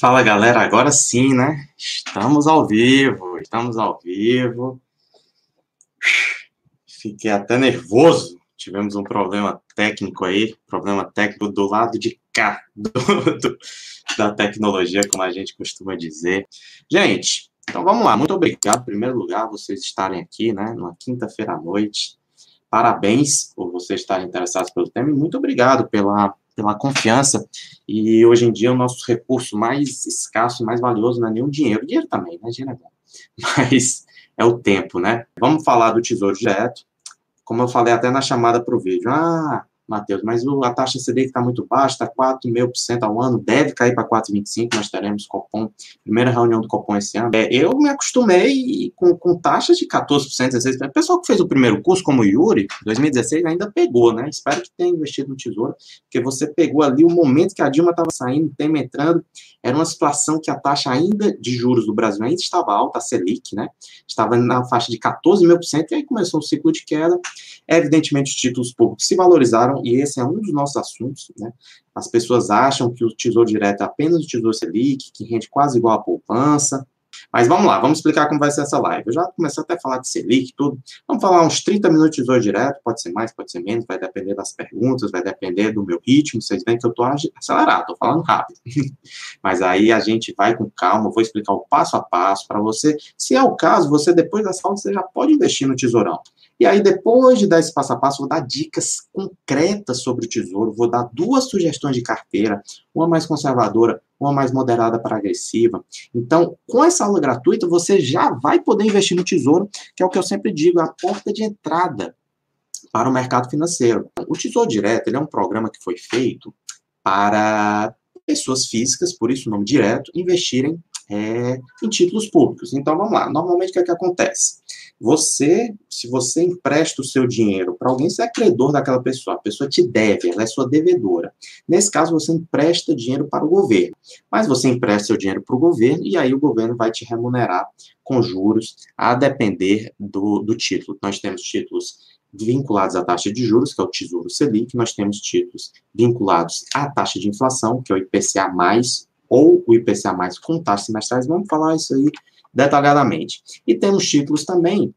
Fala galera, agora sim, né? Estamos ao vivo, estamos ao vivo. Fiquei até nervoso. Tivemos um problema técnico aí, problema técnico do lado de cá da tecnologia, como a gente costuma dizer. Gente, então vamos lá. Muito obrigado, em primeiro lugar, vocês estarem aqui, né? Numa quinta-feira à noite. Parabéns por vocês estarem interessados pelo tema e muito obrigado pela confiança. E hoje em dia o nosso recurso mais escasso e mais valioso não é nem o dinheiro. O dinheiro também, né? Dinheiro é bom. Mas é o tempo, né? Vamos falar do Tesouro Direto. Como eu falei até na chamada para o vídeo. Matheus, mas a taxa CDI está muito baixa, está 4,5% ao ano, deve cair para 4,25%, nós teremos Copom, primeira reunião do Copom esse ano. Eu me acostumei com taxas de 14%, 16%. O pessoal que fez o primeiro curso, como o Yuri, 2016, ainda pegou, né? Espero que tenha investido no Tesouro, porque você pegou ali o momento que a Dilma estava saindo, o tema entrando, era uma situação que a taxa ainda de juros do Brasil ainda estava alta, a Selic, né? Estava na faixa de 14,5%, e aí começou um ciclo de queda. Evidentemente, os títulos públicos se valorizaram, e esse é um dos nossos assuntos, né? As pessoas acham que o Tesouro Direto é apenas o Tesouro Selic, que rende quase igual à poupança. Mas vamos lá, vamos explicar como vai ser essa live. Eu já comecei até a falar de Selic, tudo. Vamos falar uns 30 minutos de Tesouro Direto, pode ser mais, pode ser menos, vai depender das perguntas, vai depender do meu ritmo. Vocês veem que eu estou acelerado, estou falando rápido. Mas aí a gente vai com calma, vou explicar o passo a passo para você. Se é o caso, você depois dessa aula, você já pode investir no Tesourão. E aí, depois de dar esse passo a passo, vou dar dicas concretas sobre o Tesouro, vou dar 2 sugestões de carteira, uma mais conservadora, uma mais moderada para agressiva. Então, com essa aula gratuita, você já vai poder investir no Tesouro, que é o que eu sempre digo, a porta de entrada para o mercado financeiro. O Tesouro Direto, ele é um programa que foi feito para pessoas físicas, por isso o nome direto, investirem em títulos públicos. Então, vamos lá. Normalmente, o que é que acontece? Se você empresta o seu dinheiro para alguém, você é credor daquela pessoa, a pessoa te deve, ela é sua devedora. Nesse caso, você empresta dinheiro para o governo, mas você empresta seu dinheiro para o governo e aí o governo vai te remunerar com juros a depender do título. Nós temos títulos vinculados à taxa de juros, que é o Tesouro Selic, nós temos títulos vinculados à taxa de inflação, que é o IPCA+, ou o IPCA+, com taxas semestrais, vamos falar isso aí detalhadamente. E temos títulos também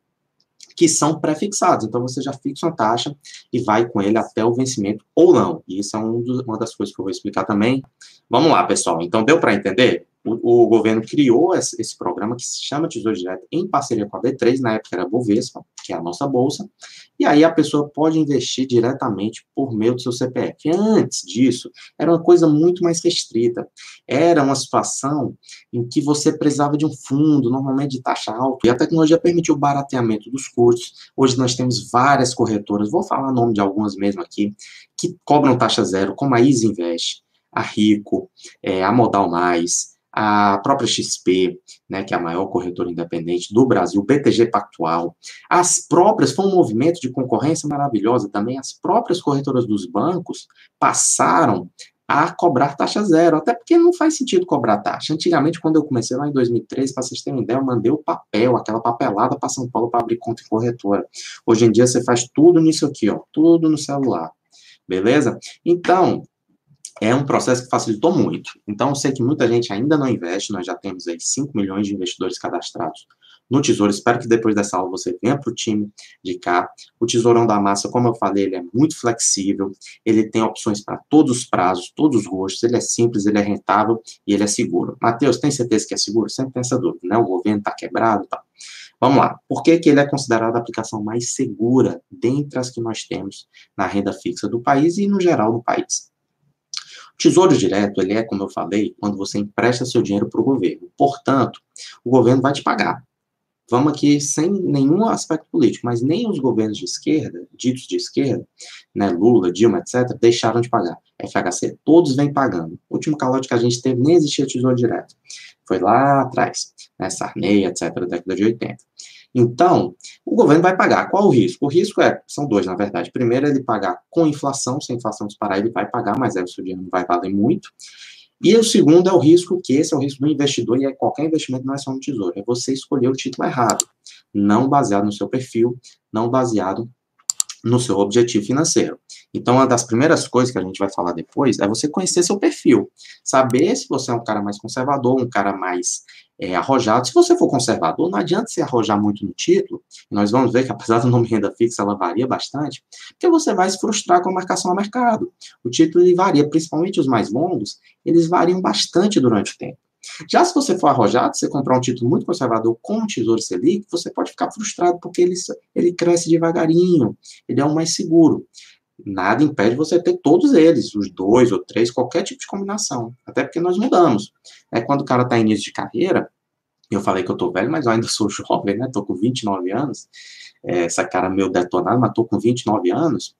que são pré-fixados, então você já fixa uma taxa e vai com ele até o vencimento ou não. E isso é uma das coisas que eu vou explicar também. Vamos lá, pessoal. Então, deu para entender? O governo criou esse programa que se chama Tesouro Direto em parceria com a B3, na época era a Bovespa, que é a nossa bolsa, e aí a pessoa pode investir diretamente por meio do seu CPF. Antes disso, era uma coisa muito mais restrita. Era uma situação em que você precisava de um fundo, normalmente de taxa alta, e a tecnologia permitiu o barateamento dos custos. Hoje nós temos várias corretoras, vou falar o nome de algumas mesmo aqui, que cobram taxa zero, como a Easy Invest, a Rico, a Modal Mais, a própria XP, né, que é a maior corretora independente do Brasil, BTG Pactual, as próprias, foi um movimento de concorrência maravilhosa também, as próprias corretoras dos bancos passaram a cobrar taxa zero, até porque não faz sentido cobrar taxa. Antigamente, quando eu comecei lá em 2013, para vocês terem ideia, eu mandei o papel, aquela papelada para São Paulo para abrir conta em corretora. Hoje em dia, você faz tudo nisso aqui, ó, tudo no celular, beleza? Então, é um processo que facilitou muito. Então, eu sei que muita gente ainda não investe, nós já temos aí 5 milhões de investidores cadastrados no Tesouro. Espero que depois dessa aula você venha para o time de cá. O Tesourão da Massa, como eu falei, ele é muito flexível, ele tem opções para todos os prazos, todos os gostos, ele é simples, ele é rentável e ele é seguro. Matheus, tem certeza que é seguro? Sempre tem essa dúvida, né? O governo está quebrado e tal. Vamos lá. Por que ele é considerado a aplicação mais segura dentre as que nós temos na renda fixa do país e, no geral, no país? Tesouro Direto, ele é, como eu falei, quando você empresta seu dinheiro para o governo. Portanto, o governo vai te pagar. Vamos aqui sem nenhum aspecto político, mas nem os governos de esquerda, ditos de esquerda, né, Lula, Dilma, etc., deixaram de pagar. FHC, todos vêm pagando. O último calote que a gente teve nem existia Tesouro Direto. Foi lá atrás, né, Sarney, etc., da década de 80. Então, o governo vai pagar. Qual o risco? O risco são 2, na verdade. Primeiro, ele pagar com inflação. Se a inflação disparar, ele vai pagar, mas aí o seu dinheiro não vai valer muito. E o segundo é o risco, que esse é o risco do investidor, e qualquer investimento não é só no tesouro, é você escolher o título errado, não baseado no seu perfil, não baseado no seu objetivo financeiro. Então, uma das primeiras coisas que a gente vai falar depois é você conhecer seu perfil. Saber se você é um cara mais conservador, um cara mais arrojado. Se você for conservador, não adianta se arrojar muito no título. Nós vamos ver que, apesar do nome renda fixa, ela varia bastante, porque você vai se frustrar com a marcação a mercado. O título ele varia, principalmente os mais longos, eles variam bastante durante o tempo. Já se você for arrojado, você comprar um título muito conservador como o Tesouro Selic, você pode ficar frustrado porque ele cresce devagarinho, ele é o mais seguro. Nada impede você ter todos eles, os 2 ou 3, qualquer tipo de combinação. Até porque nós mudamos. Quando o cara está em início de carreira, eu falei que eu tô velho, mas eu ainda sou jovem, né? Tô com 29 anos. Essa cara meio detonada, mas tô com 29 anos.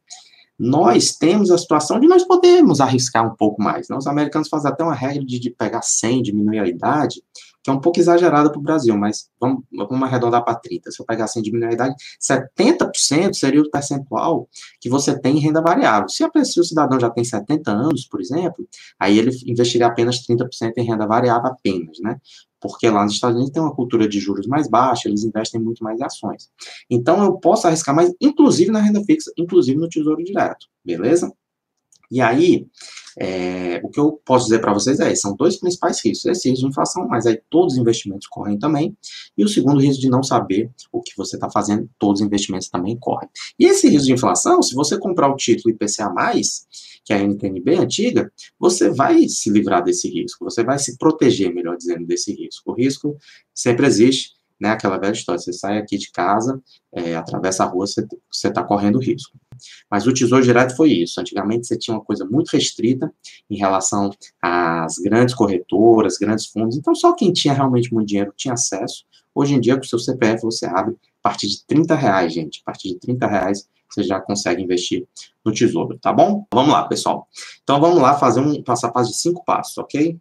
Nós temos a situação de nós podemos arriscar um pouco mais. Né? Os americanos fazem até uma regra de pegar 100, diminuir a idade, que é um pouco exagerada para o Brasil, mas vamos arredondar para 30. Se eu pegar 100 e diminuir a idade, 70% seria o percentual que você tem em renda variável. Se o cidadão já tem 70 anos, por exemplo, aí ele investiria apenas 30% em renda variável apenas, né? Porque lá nos Estados Unidos tem uma cultura de juros mais baixa, eles investem muito mais em ações. Então, eu posso arriscar mais, inclusive na renda fixa, inclusive no Tesouro Direto, beleza? E aí, o que eu posso dizer para vocês são 2 principais riscos. Esse risco de inflação, mas aí todos os investimentos correm também. E o segundo risco de não saber o que você está fazendo, todos os investimentos também correm. E esse risco de inflação, se você comprar o título IPCA+, que é a NTNB antiga, você vai se livrar desse risco, você vai se proteger, melhor dizendo, desse risco. O risco sempre existe, né? Aquela velha história, você sai aqui de casa, atravessa a rua, você está correndo risco. Mas o Tesouro Direto foi isso. Antigamente você tinha uma coisa muito restrita em relação às grandes corretoras, grandes fundos. Então só quem tinha realmente muito dinheiro tinha acesso. Hoje em dia, com o seu CPF, você abre a partir de R$30, gente. A partir de R$30 você já consegue investir no Tesouro, tá bom? Vamos lá, pessoal. Então vamos lá fazer um passo a passo de 5 passos, ok?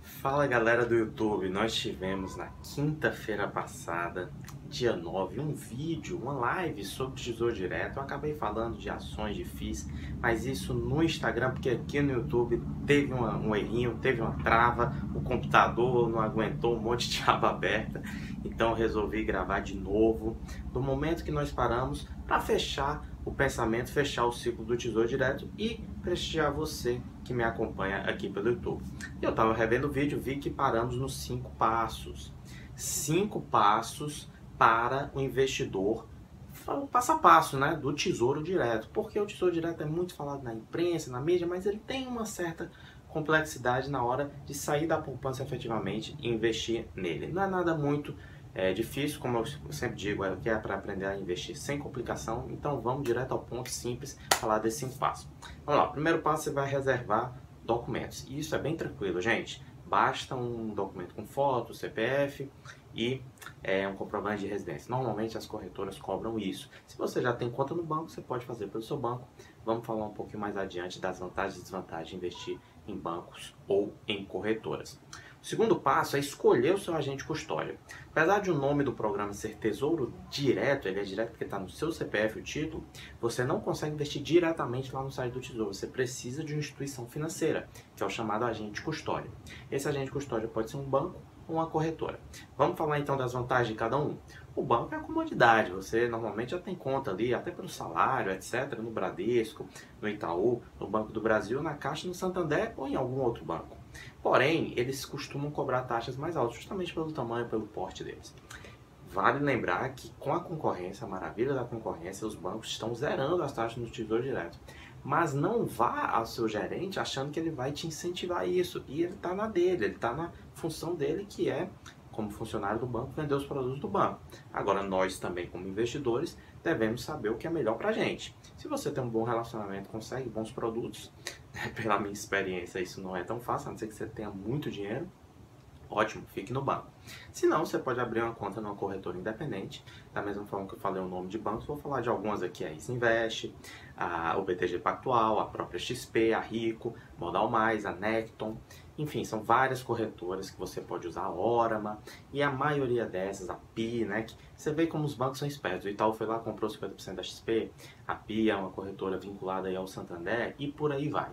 Fala galera do YouTube, nós tivemos na quinta-feira passada, dia 9, um vídeo, uma live sobre Tesouro Direto. Eu acabei falando de ações de FIIs, mas isso no Instagram, porque aqui no YouTube teve um errinho, teve uma trava, o computador não aguentou, um monte de aba aberta, então eu resolvi gravar de novo, do momento que nós paramos, para fechar o pensamento, fechar o ciclo do Tesouro Direto e prestigiar você que me acompanha aqui pelo YouTube. Eu estava revendo o vídeo, vi que paramos nos 5 passos. 5 passos para o investidor, o passo a passo, né, do Tesouro Direto. Porque o Tesouro Direto é muito falado na imprensa, na mídia, mas ele tem uma certa complexidade na hora de sair da poupança efetivamente e investir nele. Não é nada muito difícil, como eu sempre digo, é para aprender a investir sem complicação. Então vamos direto ao ponto, simples, falar desses 5 passos. Vamos lá, primeiro passo, você vai reservar documentos. E isso é bem tranquilo, gente. Basta um documento com foto, CPF e um comprovante de residência. Normalmente as corretoras cobram isso. Se você já tem conta no banco, você pode fazer pelo seu banco. Vamos falar um pouquinho mais adiante das vantagens e desvantagens de investir em bancos ou em corretoras. O segundo passo é escolher o seu agente custódia. Apesar de o nome do programa ser Tesouro Direto, ele é direto porque está no seu CPF o título, você não consegue investir diretamente lá no site do Tesouro. Você precisa de uma instituição financeira, que é o chamado agente custódia. Esse agente custódia pode ser um banco ou uma corretora. Vamos falar então das vantagens de cada um? O banco é a comodidade, você normalmente já tem conta ali, até pelo salário, etc., no Bradesco, no Itaú, no Banco do Brasil, na Caixa, no Santander ou em algum outro banco. Porém, eles costumam cobrar taxas mais altas, justamente pelo tamanho, pelo porte deles. Vale lembrar que com a concorrência, a maravilha da concorrência, os bancos estão zerando as taxas no Tesouro Direto. Mas não vá ao seu gerente achando que ele vai te incentivar isso. E ele está na dele, ele está na função dele, que é, como funcionário do banco, vender os produtos do banco. Agora, nós também, como investidores, devemos saber o que é melhor para a gente. Se você tem um bom relacionamento, consegue bons produtos, pela minha experiência, isso não é tão fácil, a não ser que você tenha muito dinheiro, ótimo, fique no banco. Se não, você pode abrir uma conta numa corretora independente, da mesma forma que eu falei o nome de bancos, vou falar de algumas aqui, a Isinvest, o BTG Pactual, a própria XP, a Rico, Modal Mais, a Necton, enfim, são várias corretoras que você pode usar, a Orama, e a maioria dessas, a PI, né, que você vê como os bancos são espertos. O Itaú foi lá, comprou 50% da XP, a PI é uma corretora vinculada aí ao Santander, e por aí vai.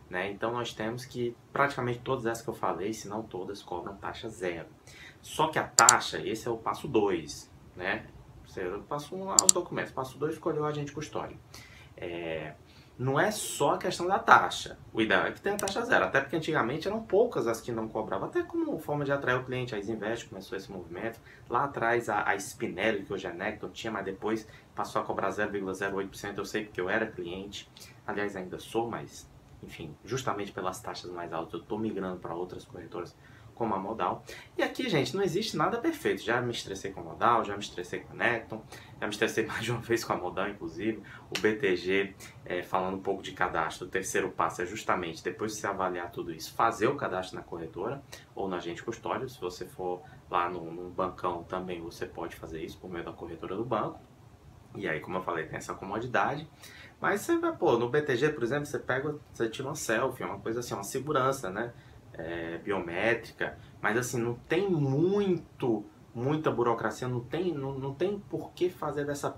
Né? Então nós temos que praticamente todas essas que eu falei, se não todas, cobram taxa zero. Só que a taxa, esse é o passo 2, né? Você, passo 1 lá os documentos, passo 2 escolheu o agente custódio. Não é só a questão da taxa. O ideal é que tenha taxa zero, até porque antigamente eram poucas as que não cobravam, até como forma de atrair o cliente. A Isinvest começou esse movimento. Lá atrás a Spinelli, que hoje é Necton, tinha, mas depois passou a cobrar 0,08%. Eu sei porque eu era cliente, aliás ainda sou, mas enfim, justamente pelas taxas mais altas eu estou migrando para outras corretoras como a Modal. E aqui, gente, não existe nada perfeito. Já me estressei com a Modal, já me estressei com a Necton, já me estressei mais de uma vez com a Modal, inclusive. O BTG, falando um pouco de cadastro, o terceiro passo é justamente, depois de você avaliar tudo isso, fazer o cadastro na corretora ou no agente custódio. Se você for lá no bancão também, você pode fazer isso por meio da corretora do banco. E aí, como eu falei, tem essa comodidade. Mas você vai, pô, no BTG, por exemplo, você tira uma selfie, uma coisa assim, uma segurança, né? Biométrica, mas assim, não tem muita burocracia, não tem por que fazer dessa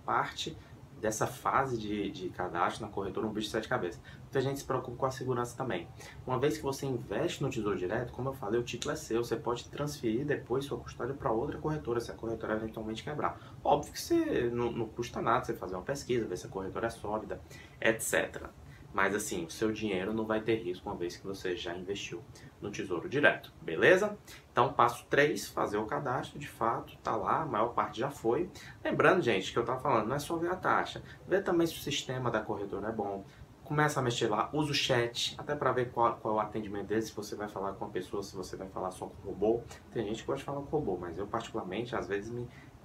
fase de cadastro na corretora um bicho de 7 cabeças. Muita gente se preocupa com a segurança também. Uma vez que você investe no Tesouro Direto, como eu falei, o título é seu, você pode transferir depois sua custódia para outra corretora, se a corretora eventualmente quebrar. Óbvio que não custa nada você fazer uma pesquisa, ver se a corretora é sólida, etc. Mas assim, o seu dinheiro não vai ter risco uma vez que você já investiu no Tesouro Direto, beleza? Então, passo 3, fazer o cadastro, de fato, tá lá, a maior parte já foi. Lembrando, gente, que eu tava falando, não é só ver a taxa, ver também se o sistema da corretora é bom. Começa a mexer lá, usa o chat, até para ver qual é o atendimento dele, se você vai falar com a pessoa, se você vai falar só com o robô. Tem gente que gosta de falar com o robô, mas eu particularmente, às vezes,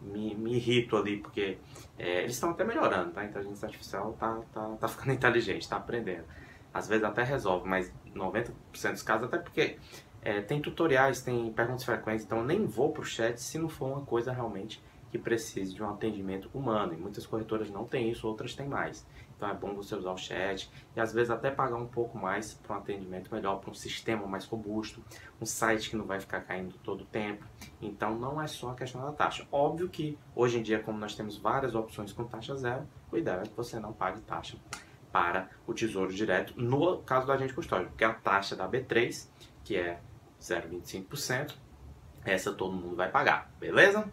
me irrito ali, porque eles estão até melhorando, tá? A inteligência artificial tá ficando inteligente, tá aprendendo. Às vezes até resolve, mas 90% dos casos, até porque tem tutoriais, tem perguntas frequentes, então eu nem vou pro chat se não for uma coisa realmente que precise de um atendimento humano. E muitas corretoras não têm isso, outras têm mais. Então é bom você usar o chat e às vezes até pagar um pouco mais para um atendimento melhor, para um sistema mais robusto, um site que não vai ficar caindo todo o tempo. Então não é só a questão da taxa. Óbvio que hoje em dia, como nós temos várias opções com taxa zero, o ideal é que você não pague taxa para o Tesouro Direto, no caso do agente custódio, porque a taxa da B3, que é 0,25%, essa todo mundo vai pagar, beleza?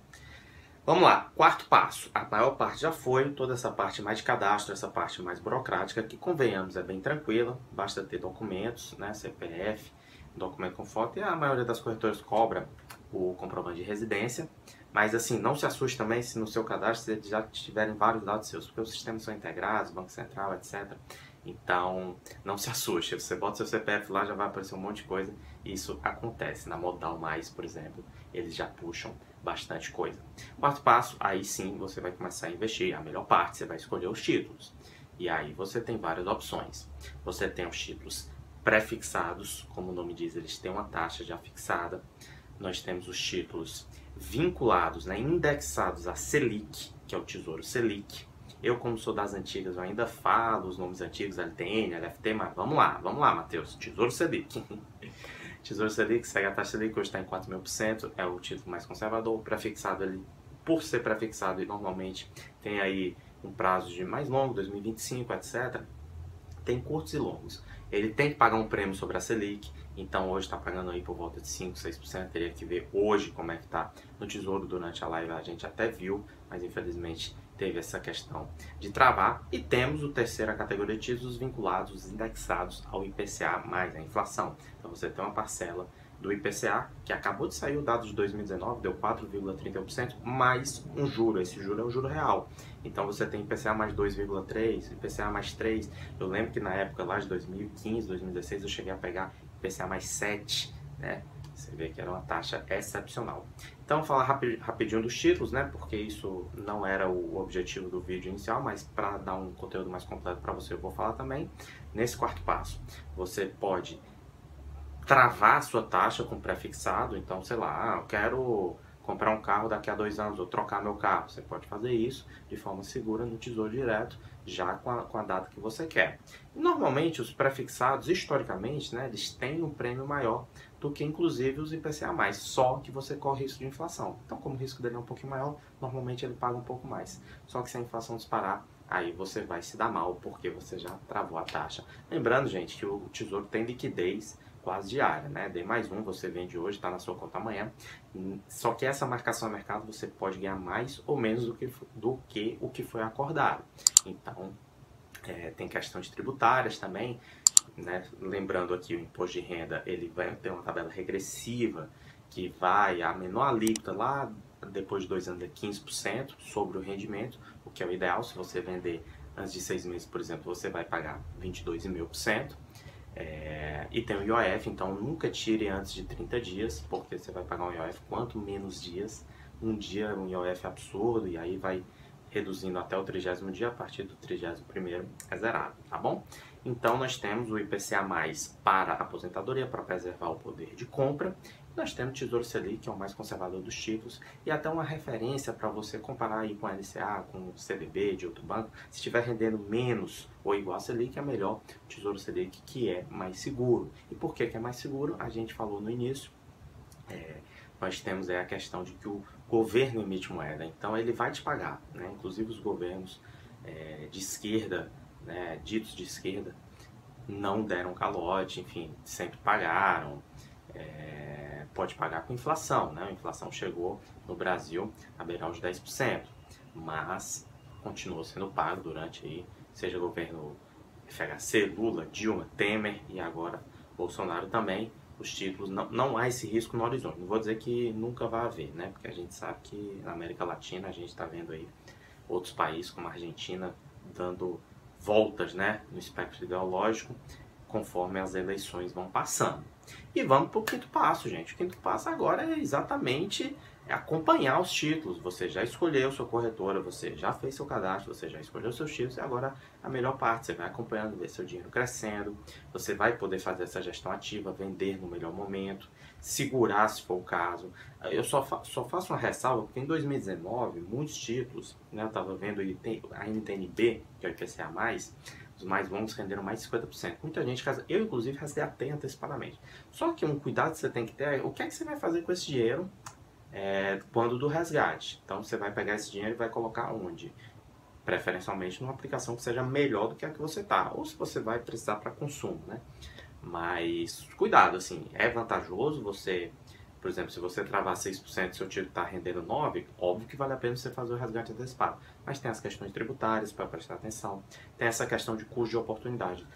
Vamos lá, quarto passo. A maior parte já foi, toda essa parte mais de cadastro, essa parte mais burocrática, que convenhamos é bem tranquila, basta ter documentos, né, CPF, documento com foto, e a maioria das corretoras cobra o comprovante de residência, mas assim, não se assuste também se no seu cadastro já tiverem vários dados seus, porque os sistemas são integrados, Banco Central, etc. Então, não se assuste, você bota seu CPF lá, já vai aparecer um monte de coisa, e isso acontece. Na Modal Mais, por exemplo, eles já puxam bastante coisa. Quarto passo, aí sim você vai começar a investir. A melhor parte, você vai escolher os títulos. E aí você tem várias opções. Você tem os títulos pré-fixados, como o nome diz, eles têm uma taxa já fixada. Nós temos os títulos vinculados, né, indexados a Selic, que é o Tesouro Selic. Eu, como sou das antigas, eu ainda falo os nomes antigos, LTN, LFT, mas vamos lá, Matheus, Tesouro Selic. Tesouro Selic segue a taxa Selic, hoje está em 4.000%, é o título mais conservador, pré-fixado ali, por ser pré-fixado e normalmente tem aí um prazo de mais longo, 2025, etc. Tem curtos e longos. Ele tem que pagar um prêmio sobre a Selic, então hoje está pagando aí por volta de 5, 6%, teria que ver hoje como é que está no Tesouro. Durante a live a gente até viu, mas infelizmente teve essa questão de travar. E temos a terceira categoria de títulos vinculados, indexados ao IPCA mais a inflação. Então você tem uma parcela do IPCA, que acabou de sair o dado de 2019, deu 4,31%, mais um juro. Esse juro é um juro real. Então você tem IPCA mais 2,3%, IPCA mais 3%. Eu lembro que na época lá de 2015, 2016, eu cheguei a pegar IPCA mais 7%, né? Você vê que era uma taxa excepcional. Então, vou falar rapidinho dos títulos, né? Porque isso não era o objetivo do vídeo inicial, mas para dar um conteúdo mais completo para você, eu vou falar também. Nesse quarto passo, você pode travar a sua taxa com pré-fixado. Então, sei lá, eu quero comprar um carro daqui a 2 anos ou trocar meu carro. Você pode fazer isso de forma segura no Tesouro Direto, já com a data que você quer. E, normalmente, os pré-fixados, historicamente, né, eles têm um prêmio maior do que, inclusive, os IPCA+, só que você corre risco de inflação. Então, como o risco dele é um pouquinho maior, normalmente ele paga um pouco mais. Só que se a inflação disparar, aí você vai se dar mal, porque você já travou a taxa. Lembrando, gente, que o Tesouro tem liquidez quase diária, né? D+1 você vende hoje, está na sua conta amanhã. Só que essa marcação a mercado você pode ganhar mais ou menos do que o que foi acordado. Então, tem questões tributárias também, né? Lembrando aqui, o imposto de renda, ele vai ter uma tabela regressiva que vai a menor alíquota lá depois de 2 anos é 15% sobre o rendimento, o que é o ideal. Se você vender antes de 6 meses, por exemplo, você vai pagar 22,5%. E tem o IOF, então nunca tire antes de 30 dias, porque você vai pagar um IOF quanto menos dias. Um dia um IOF absurdo, e aí vai reduzindo até o 30º dia, a partir do 31º é zerado, tá bom? Então nós temos o IPCA+, para a aposentadoria, para preservar o poder de compra. Nós temos o Tesouro Selic, que é o mais conservador dos títulos, e até uma referência para você comparar aí com a LCA, com o CDB de outro banco. Se estiver rendendo menos ou igual a Selic, é melhor o Tesouro Selic, que é mais seguro. E por que é mais seguro? A gente falou no início. Nós temos a questão de que o governo emite moeda, então ele vai te pagar, né? Inclusive os governos de esquerda, né, ditos de esquerda, não deram calote, enfim, sempre pagaram. Pode pagar com inflação, né? A inflação chegou no Brasil a beirar os 10%, mas continuou sendo pago durante aí, seja governo FHC, Lula, Dilma, Temer e agora Bolsonaro também. Os títulos, não há esse risco no horizonte. Não vou dizer que nunca vai haver, né? Porque a gente sabe que na América Latina a gente está vendo aí outros países como a Argentina dando voltas, né, no espectro ideológico, conforme as eleições vão passando. E vamos para o quinto passo, gente. O quinto passo agora é exatamente acompanhar os títulos. Você já escolheu sua corretora, você já fez seu cadastro, você já escolheu seus títulos, e agora a melhor parte, você vai acompanhando, ver seu dinheiro crescendo, você vai poder fazer essa gestão ativa, vender no melhor momento, segurar se for o caso. Eu só faço uma ressalva, porque em 2019, muitos títulos, né, eu estava vendo a NTNB, que é o IPCA+, os mais longos renderam mais de 50%. Muita gente, eu inclusive, resgatei antecipadamente. Só que um cuidado que você tem que ter é o que é que você vai fazer com esse dinheiro quando do resgate. Então você vai pegar esse dinheiro e vai colocar onde? Preferencialmente numa aplicação que seja melhor do que a que você está. Ou se você vai precisar para consumo, né? Mas cuidado, assim, é vantajoso você, por exemplo, se você travar 6% e seu título está rendendo 9%, óbvio que vale a pena você fazer o resgate antecipado. Mas tem as questões tributárias para prestar atenção, tem essa questão de custo de oportunidade.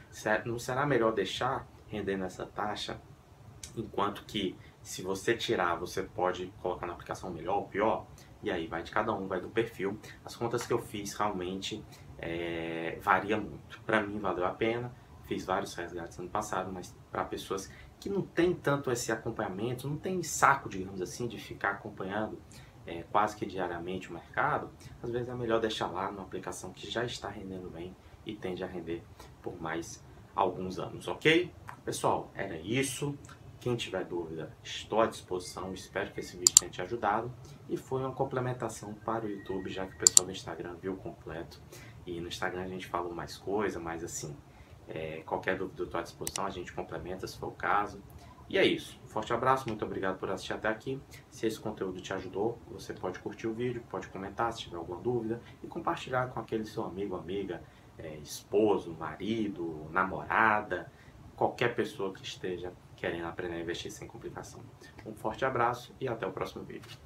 Não será melhor deixar rendendo essa taxa, enquanto que se você tirar, você pode colocar na aplicação melhor ou pior? E aí vai de cada um, vai do perfil. As contas que eu fiz realmente varia muito. Para mim valeu a pena. Fiz vários resgates ano passado, mas para pessoas que não tem tanto esse acompanhamento, não tem saco, digamos assim, de ficar acompanhando quase que diariamente o mercado, às vezes é melhor deixar lá numa aplicação que já está rendendo bem e tende a render por mais alguns anos, ok? Pessoal, era isso. Quem tiver dúvida, estou à disposição. Espero que esse vídeo tenha te ajudado. E foi uma complementação para o YouTube, já que o pessoal do Instagram viu completo. E no Instagram a gente falou mais coisa, mas assim, qualquer dúvida eu estou à disposição, a gente complementa se for o caso. E é isso. Um forte abraço, muito obrigado por assistir até aqui. Se esse conteúdo te ajudou, você pode curtir o vídeo, pode comentar se tiver alguma dúvida e compartilhar com aquele seu amigo, amiga, esposo, marido, namorada, qualquer pessoa que esteja querendo aprender a investir sem complicação. Um forte abraço e até o próximo vídeo.